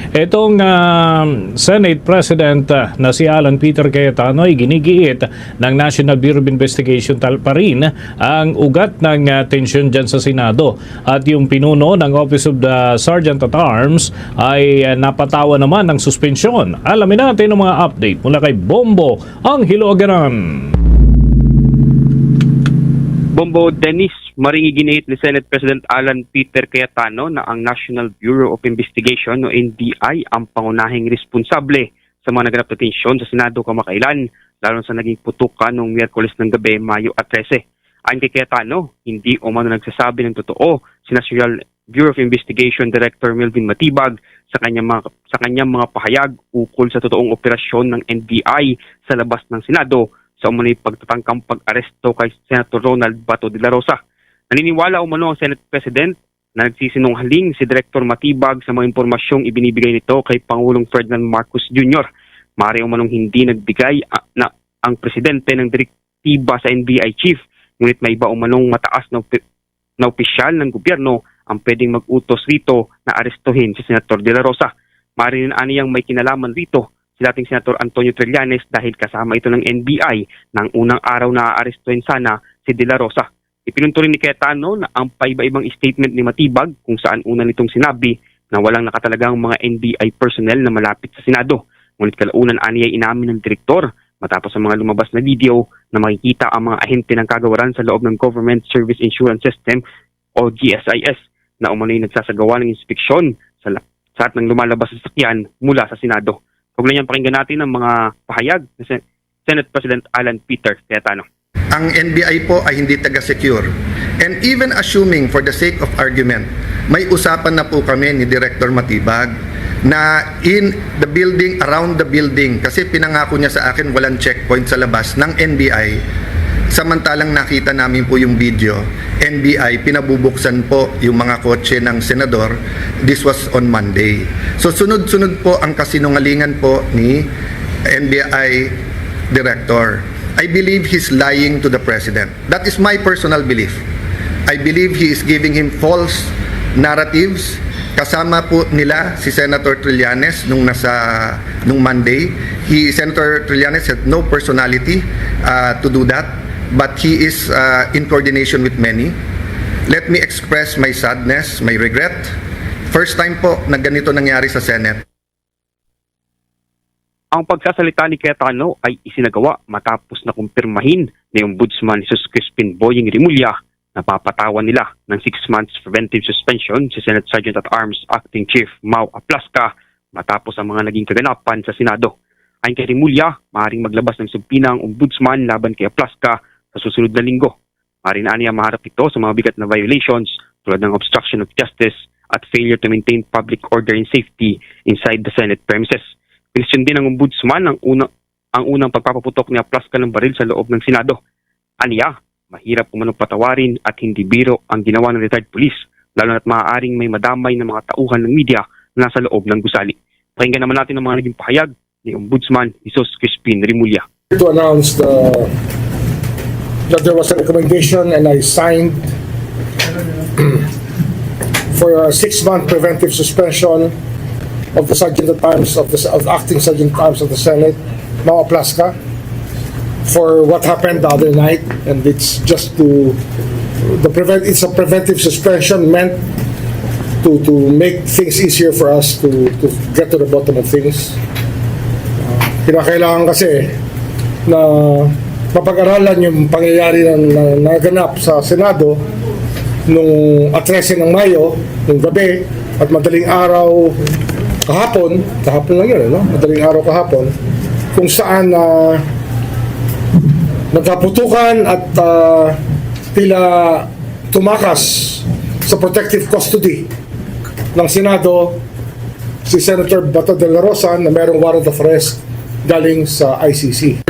Itong Senate President na si Alan Peter Cayetano ay ginigiit ng National Bureau of Investigation pa rin ang ugat ng tensyon dyan sa Senado. At yung pinuno ng Office of the Sergeant at Arms ay napatawa naman ng suspensyon. Alamin natin ang mga update mula kay Bombo ang Hilogaran. Bombo Dennis, maringi giniit ni Senate President Alan Peter Cayetano na ang National Bureau of Investigation o NBI ang pangunahing responsable sa mga naganap na tensyon sa Senado kamakailan, lalo sa naging putukan noong Miyerkules ng gabi, Mayo 13. Ayon kay Cayetano, hindi umano nagsasabi ng totoo si National Bureau of Investigation Director Melvin Matibag sa kanyang mga pahayag ukol sa totoong operasyon ng NBI sa labas ng Senado sa umunay pagtatangkang pag-aresto kay Senator Ronald Bato de la Rosa. Naniniwala umano ang Senate President na nagsisinungaling si Director Matibag sa mga impormasyong ibinibigay nito kay Pangulong Ferdinand Marcos Jr. Maaari umanong hindi nagbigay na ang presidente ng direktiba sa NBI chief, ngunit may iba umanong mataas na opisyal ng gobyerno ang pwedeng mag-utos rito na arestuhin si Senator de la Rosa. Maaari rin aniyang may kinalaman rito si dating Senator Antonio Trillanes dahil kasama ito ng NBI nang unang araw na aarestuhin sana si de la Rosa. Ipinunto rin ni Cayetano na ang paiba-ibang statement ni Matibag kung saan una nitong sinabi na walang nakatalagang mga NBI personnel na malapit sa Senado. Ngunit kalaunan aniya inamin ng direktor matapos ang mga lumabas na video na makikita ang mga ahente ng kagawaran sa loob ng Government Service Insurance System o GSIS na umano'y nagsasagawa ng inspeksyon sa lahat ng lumalabas sa sasakyan mula sa Senado. Huwag lang pakinggan natin ang mga pahayag ni Senate President Alan Peter Cayetano. Ang NBI po ay hindi taga-secure. And even assuming for the sake of argument, may usapan na po kami ni Director Matibag na in the building, around the building, kasi pinangako niya sa akin walang checkpoint sa labas ng NBI. Samantalang nakita namin po yung video, NBI, pinabubuksan po yung mga kotse ng senador. This was on Monday. So sunod-sunod po ang kasinungalingan po ni NBI Director. I believe he's lying to the President. That is my personal belief. I believe he is giving him false narratives. Kasama po nila si Senator Trillanes nung Monday. Senator Trillanes had no personality to do that. But he is in coordination with many. Let me express my sadness, my regret. First time po na ganito nangyari sa Senate. Ang pagsasalita ni Cayetano ay isinagawa matapos na kumpirmahin ni Ombudsman Jesus Crispin Boying Rimulya na papatawan nila ng 6 months preventive suspension si Senate Sergeant at Arms Acting Chief Mau Aplasca matapos ang mga naging kaganapan sa Senado. Ayon kay Rimulya, maaaring maglabas ng subpina ang Ombudsman laban kay Aplasca sa susunod na linggo. Maaari na niya maharap ito sa mga bigat na violations tulad ng obstruction of justice at failure to maintain public order and safety inside the Senate premises. Pinisyon din ng Ombudsman ang unang pagpapaputok ni Aplasca ng baril sa loob ng Senado. Aniya, mahirap umanong patawarin at hindi biro ang ginawa ng retired police, lalo na't maaaring may madamay ng mga tauhan ng media na nasa loob ng gusali. Pakinggan naman natin ang mga naging pahayag ni Ombudsman Jesus Crispin Rimulya. To announce that there was a recommendation and I signed for a 6-month preventive suspension of the Sergeant at Arms of Acting Sergeant at Arms of the Senate, Mau Aplasca, for what happened the other night, and it's just it's a preventive suspension meant to make things easier for us to get to the bottom of things. Kinakailangan kasi na mapag-aralan yung pangyayari na naganap sa Senado nung 13 ng Mayo, nung gabi, at madaling araw kahapon lang yun, no? Madaling araw kahapon, kung saan nagkaputukan at tila tumakas sa protective custody ng Senado si Senator Bato de la Rosa na merong warrant of arrest galing sa ICC.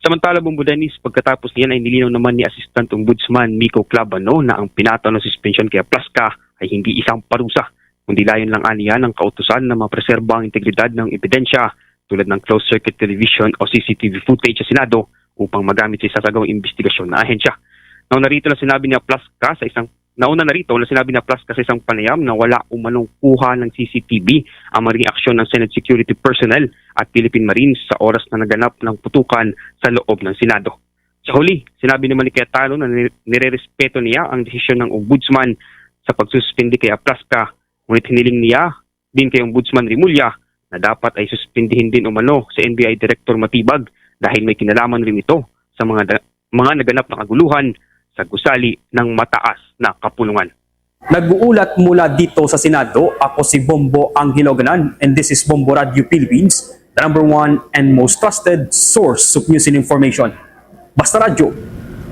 Samantala, Bombo Dennis, pagkatapos niyan ay nilinaw naman ni Assistant Ombudsman Miko Clabano na ang pinataw ng suspension kay Aplasca ay hindi isang parusa, kundi layon lang aniya ng kautusan na mapreserba ang integridad ng ebidensya tulad ng closed-circuit television o CCTV footage sa Senado upang magamit sa isasagawang investigasyon na ahensya. Nang narito na sinabi ni Aplasca sa isang Nauna na rito na sinabi na Plus kasi isang panayam na wala umanong kuha ng CCTV ang maging aksyon ng Senate security personnel at Philippine Marines sa oras na naganap ng putukan sa loob ng Senado. Sa huli, sinabi naman ni Cayetano na nirerespeto niya ang desisyon ng Ombudsman sa pagsuspindi kay Aplasca, ngunit hiniling niya din kay Ombudsman Rimulya na dapat ay suspindihin din umano sa NBI Director Matibag dahil may kinalaman rin ito sa mga naganap na kaguluhan sa gusali ng mataas na kapulungan. Nag-uulat mula dito sa Senado, ako si Bombo Anghiloganan and this is Bombo Radio Philippines, the #1 and most trusted source of news and information. Basta Radio,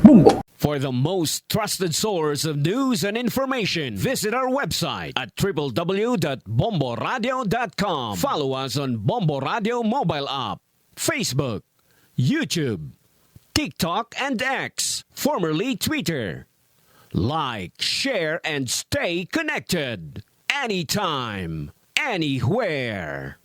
Bombo! For the most trusted source of news and information, visit our website at www.bomboradio.com. Follow us on Bombo Radio mobile app, Facebook, YouTube, TikTok, and X, formerly Twitter. Like, share, and stay connected. Anytime, anywhere.